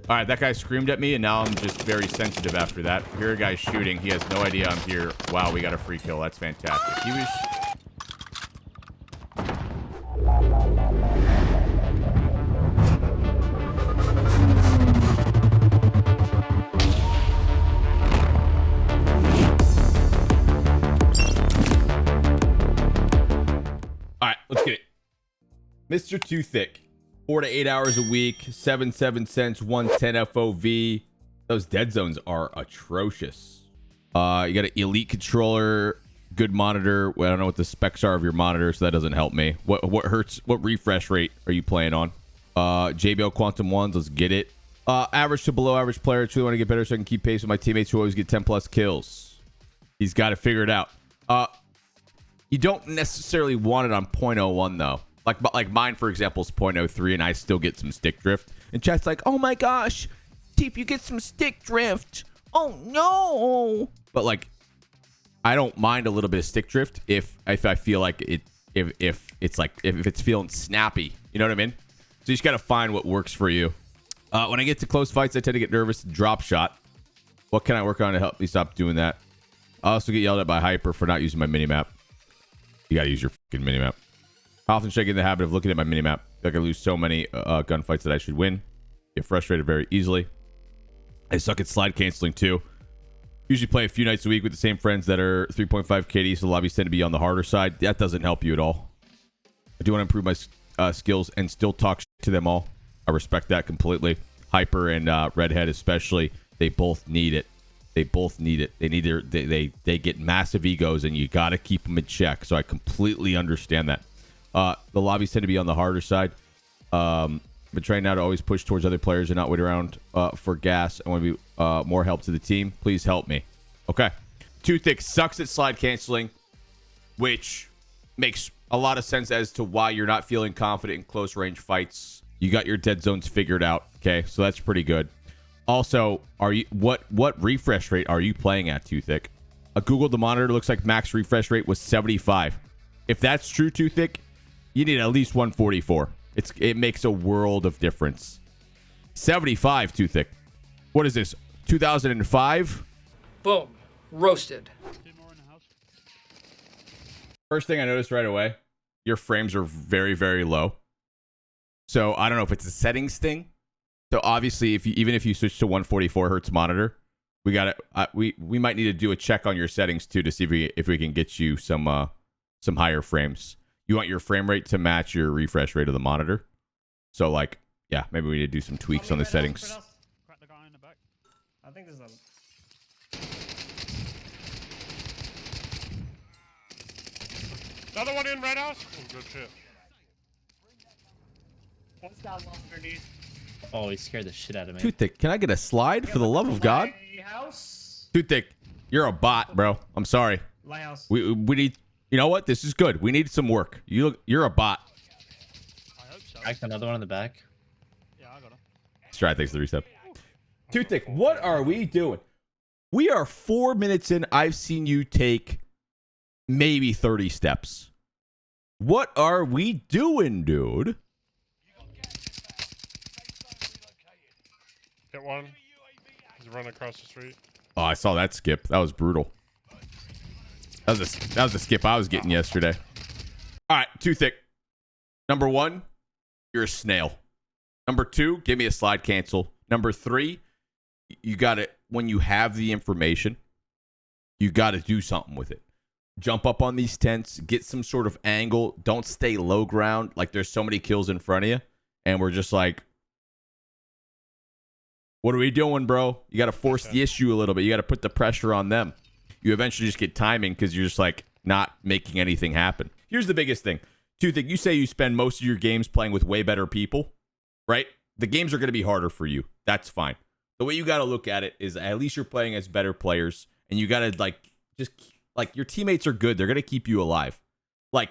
All right, that guy screamed at me, and now I'm just very sensitive after that. Here a guy's shooting. He has no idea I'm here. Wow, we got a free kill. That's fantastic. He was... All right, let's get it. Mr. Too Thick. 4 to 8 hours a week, 77 cents, 110 FOV. Those dead zones are atrocious. You got an elite controller, good monitor. Well, I don't know what the specs are of your monitor, so that doesn't help me. What hurts? What refresh rate are you playing on? JBL Quantum Ones, let's get it. Average to below average player. Truly want to get better so I can keep pace with my teammates who always get 10 plus kills. He's got it figured out. You don't necessarily want it on 0.01 though. Like mine, for example, is 0.03, and I still get some stick drift. And chat's like, oh my gosh, TeeP, you get some stick drift. Oh no. But like, I don't mind a little bit of stick drift if I feel like if it's feeling snappy. You know what I mean? So you just gotta find what works for you. When I get to close fights, I tend to get nervous and drop shot. What can I work on to help me stop doing that? I also get yelled at by Hyper for not using my minimap. You gotta use your fucking minimap. I often should get in the habit of looking at my minimap. Like I lose so many gunfights that I should win. Get frustrated very easily. I suck at slide canceling too. Usually play a few nights a week with the same friends that are 3.5 KD, so the lobbies tend to be on the harder side. That doesn't help you at all. I do want to improve my skills and still talk shit to them all. I respect that completely. Hyper and Redhead especially, they both need it. They both need it. They need they get massive egos, and you got to keep them in check. So I completely understand that. The lobbies tend to be on the harder side. But trying now to always push towards other players and not wait around for gas. I want to be more help to the team. Please help me. Okay. Too Thick sucks at slide canceling, which makes a lot of sense as to why you're not feeling confident in close range fights. You got your dead zones figured out. Okay, so that's pretty good. Also, are you what refresh rate are you playing at, Too Thick? I googled the monitor. Looks like max refresh rate was 75. If that's true, Too Thick, you need at least 144. It makes a world of difference. 75, Too Thick. What is this? 2005? Boom. Roasted. First thing I noticed right away, your frames are very, very low. So I don't know if it's a settings thing. So obviously, even if you switch to 144 hertz monitor, we might need to do a check on your settings too to see if we can get you some higher frames. You want your frame rate to match your refresh rate of the monitor. So like, yeah, maybe we need to do some tweaks on the settings. Crack the guy in the back. I think there's a... Another one in red house. Oh, good shit. One's down low underneath. Oh, he scared the shit out of me. Too Thick, can I get a slide for the love of God? Lighthouse. Too Thick, you're a bot, bro. I'm sorry. Lighthouse. We need. You know what? This is good. We need some work. You're a bot. I hope so. Cracked another one in the back. Yeah, I got him. Strat, thanks for the reset. Too Thick, what are we doing? We are 4 minutes in. I've seen you take maybe 30 steps. What are we doing, dude? Hit one. He's running across the street. Oh, I saw that skip. That was brutal. That was a skip I was getting yesterday. All right, Too Thick. Number 1, you're a snail. Number 2, give me a slide cancel. Number 3, you got to, when you have the information, you got to do something with it. Jump up on these tents, get some sort of angle. Don't stay low ground. Like there's so many kills in front of you. And we're just like, what are we doing, bro? You got to force the issue a little bit. You got to put the pressure on them. You eventually just get timing because you're just like not making anything happen. Here's the biggest thing. Too Thick, you say you spend most of your games playing with way better people, right? The games are going to be harder for you. That's fine. The way you got to look at it is at least you're playing as better players, and you got to like just like your teammates are good. They're going to keep you alive. Like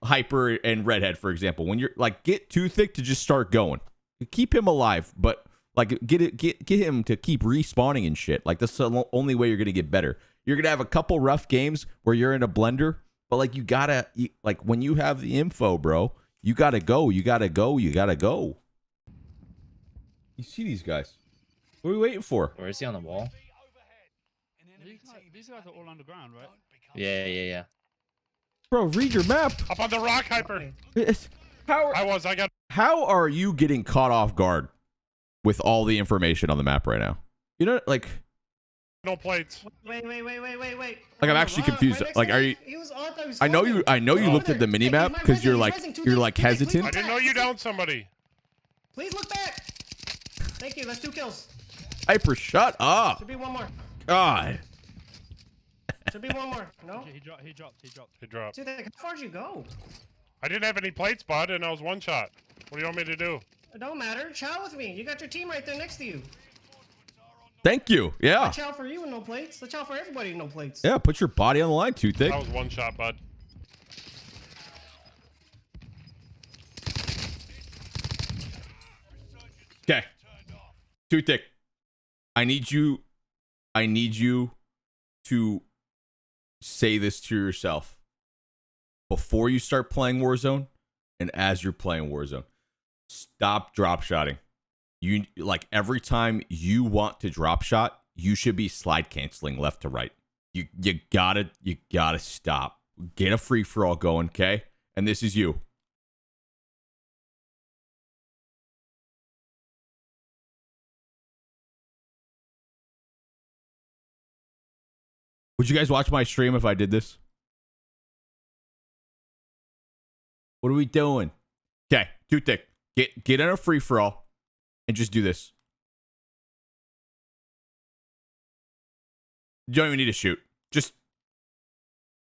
Hyper and Redhead, for example, when you're like get Too Thick to just start going. Keep him alive, but like get him to keep respawning and shit. Like that's the only way you're going to get better. You're going to have a couple rough games where you're in a blender, but like you got to like when you have the info, bro, you got to go. You got to go. You got to go. You see these guys. What are we waiting for? Or is he on the wall? These guys are all underground, right? Yeah. Bro, read your map. Up on the rock, Hyper. How I got. how are you getting caught off guard with all the information on the map right now? You know, like No plates. Wait. Like, I'm actually confused. Right next like, to are me? you? He was on, he was I know you. floating. I know you Over looked at the there. mini Hey, map he's because you're rising, like he's rising. you're like Two ticks, hesitant. I look didn't back. know you downed somebody. Please look back. Thank you. That's 2 kills. Hyper, shut up. Should be one more. God. Should be one more. No? He dropped. He dropped. Dude, how far did you go? I didn't have any plates, bud, and I was one shot. What do you want me to do? It don't matter. Chow with me. You got your team right there next to you. Thank you. Yeah. Let's chow for you with no plates. Let's chow for everybody with no plates. Yeah. Put your body on the line, Too Thick. I was one shot, bud. Okay. Too Thick. I need you to say this to yourself before you start playing Warzone and as you're playing Warzone. Stop drop shotting. You like every time you want to drop shot, you should be slide canceling left to right. You gotta stop. Get a free for all going, okay? And this is you. Would you guys watch my stream if I did this? What are we doing? Okay, Too Thick. Get in a free for all and just do this. You don't even need to shoot. Just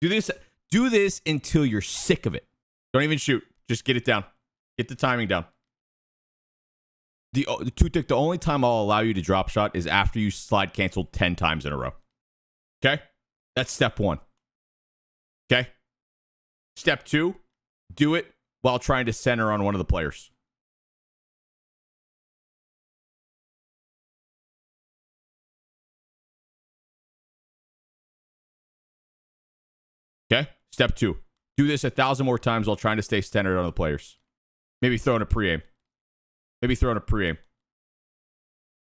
do this. Do this until you're sick of it. Don't even shoot. Just get it down. Get the timing down. Too Thick, the only time I'll allow you to drop shot is after you slide canceled 10 times in a row. Okay? That's step 1. Okay? Step 2, do it while trying to center on one of the players. Okay? Step 2, do this 1,000 more times while trying to stay centered on the players. Maybe throw in a pre-aim.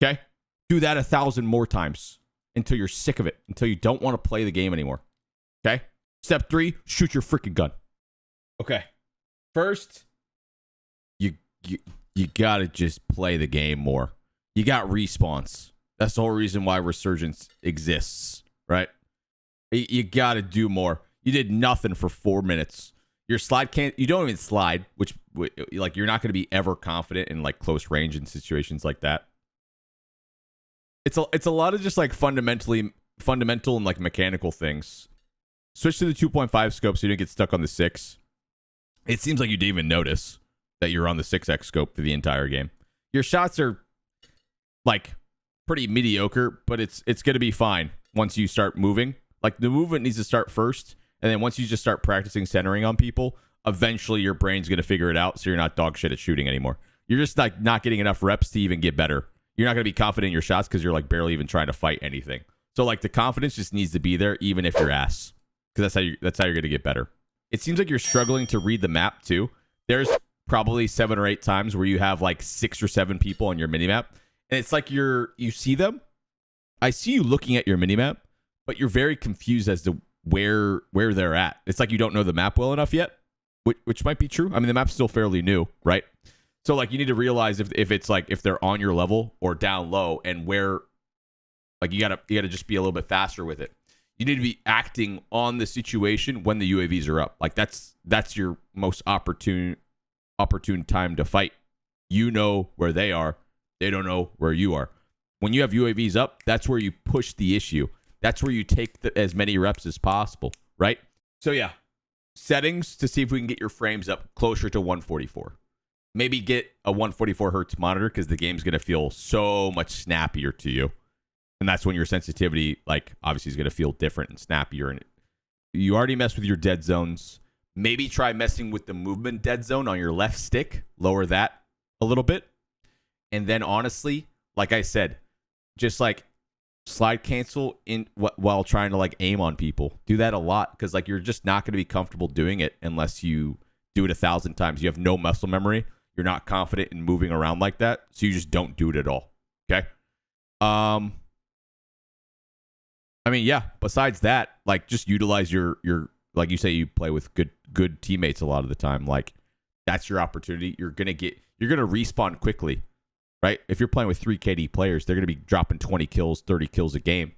Okay? Do that 1,000 more times until you're sick of it, until you don't want to play the game anymore. Okay? Step 3, shoot your freaking gun. Okay. First, you gotta just play the game more. You got respawns. That's the whole reason why Resurgence exists, right? You gotta do more. You did nothing for 4 minutes. Your slide can't. You don't even slide, which like you're not gonna be ever confident in like close range in situations like that. It's a lot of just like fundamental and like mechanical things. Switch to the 2.5 scope so you don't get stuck on the 6. It seems like you didn't even notice that you're on the 6x scope for the entire game. Your shots are like pretty mediocre, but it's going to be fine once you start moving. Like the movement needs to start first, and then once you just start practicing centering on people, eventually your brain's going to figure it out, so you're not dog shit at shooting anymore. You're just like not getting enough reps to even get better. You're not going to be confident in your shots because you're like barely even trying to fight anything. So like the confidence just needs to be there even if you're ass, because that's how you're going to get better. It seems like you're struggling to read the map too. There's probably 7 or 8 times where you have like 6 or 7 people on your minimap, and it's like you see them. I see you looking at your minimap, but you're very confused as to where they're at. It's like you don't know the map well enough yet, which might be true. I mean, the map's still fairly new, right? So like you need to realize if it's like if they're on your level or down low, and where like you gotta just be a little bit faster with it. You need to be acting on the situation when the UAVs are up. Like that's your most opportune time to fight. You know where they are. They don't know where you are. When you have UAVs up, that's where you push the issue. That's where you take as many reps as possible, right? So yeah, settings to see if we can get your frames up closer to 144. Maybe get a 144 hertz monitor because the game's going to feel so much snappier to you. And that's when your sensitivity, like, obviously is going to feel different and snappier. And you already messed with your dead zones. Maybe try messing with the movement dead zone on your left stick. Lower that a little bit. And then, honestly, like I said, just, like, slide cancel in while trying to, like, aim on people. Do that a lot because, like, you're just not going to be comfortable doing it unless you do it 1,000 times. You have no muscle memory. you're not confident in moving around like that, so you just don't do it at all. Okay. I mean, yeah. Besides that, like, just utilize your like you say, you play with good teammates a lot of the time. Like, that's your opportunity. You're gonna respawn quickly, right? If you're playing with 3 KD players, they're gonna be dropping 20 kills, 30 kills a game.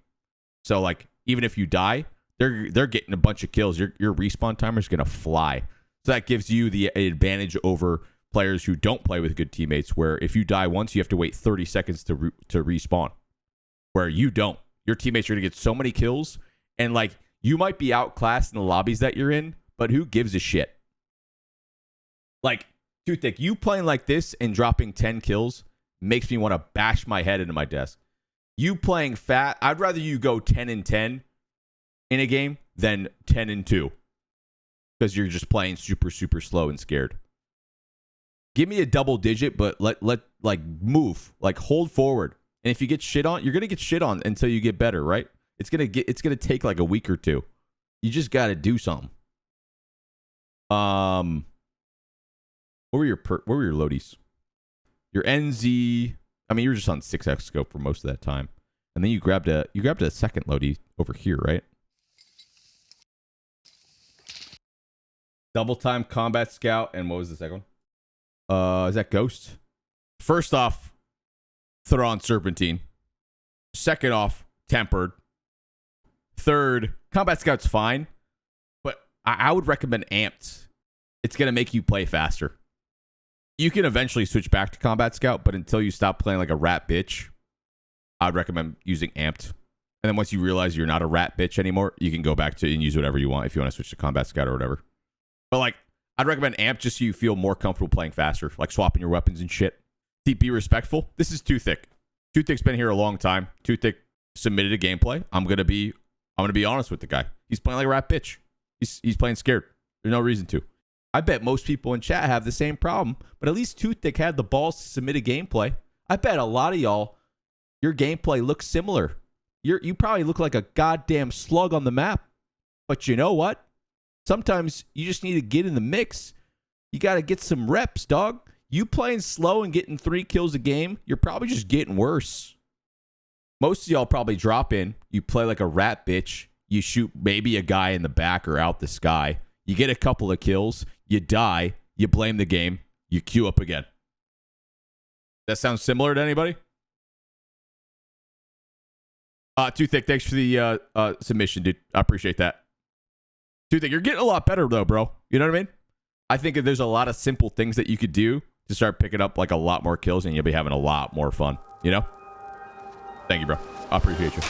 So like, even if you die, they're getting a bunch of kills. Your respawn timer is gonna fly. So that gives you the advantage over players who don't play with good teammates, where if you die once, you have to wait 30 seconds to respawn, where you don't. Your teammates are going to get so many kills, and like, you might be outclassed in the lobbies that you're in, but who gives a shit? Like, Toothick, you playing like this and dropping 10 kills makes me want to bash my head into my desk. You playing fat, I'd rather you go 10 and 10 in a game than 10 and 2, because you're just playing super, super slow and scared. Give me a double digit, but let like move, like hold forward. And if you get shit on, you're gonna get shit on until you get better, right? It's gonna take like a week or two. You just gotta do something. What were your loadies? Your NZ. I mean, you were just on 6x scope for most of that time, and then you grabbed a second loadie over here, right? Double time combat scout, and what was the second one? Is that Ghost? First off, throw on Serpentine. Second off, Tempered. Third, Combat Scout's fine, but I would recommend Amped. It's going to make you play faster. You can eventually switch back to Combat Scout, but until you stop playing like a rat bitch, I'd recommend using Amped. And then once you realize you're not a rat bitch anymore, you can go back to and use whatever you want if you want to switch to Combat Scout or whatever. But like, I'd recommend Amp just so you feel more comfortable playing faster, like swapping your weapons and shit. TeeP, be respectful. This is Toothick. Toothick's been here a long time. Toothick submitted a gameplay. I'm gonna be honest with the guy. He's playing like a rat bitch. He's playing scared. There's no reason to. I bet most people in chat have the same problem, but at least Toothick had the balls to submit a gameplay. I bet a lot of y'all, your gameplay looks similar. You probably look like a goddamn slug on the map. But you know what? Sometimes you just need to get in the mix. You got to get some reps, dog. You playing slow and getting 3 kills a game, you're probably just getting worse. Most of y'all probably drop in. You play like a rat bitch. You shoot maybe a guy in the back or out the sky. You get a couple of kills. You die. You blame the game. You queue up again. That sounds similar to anybody? Toothick, thanks for the submission, dude. I appreciate that. Toothick, you're getting a lot better, though, bro. You know what I mean? I think there's a lot of simple things that you could do to start picking up like a lot more kills, and you'll be having a lot more fun. You know? Thank you, bro. I appreciate you.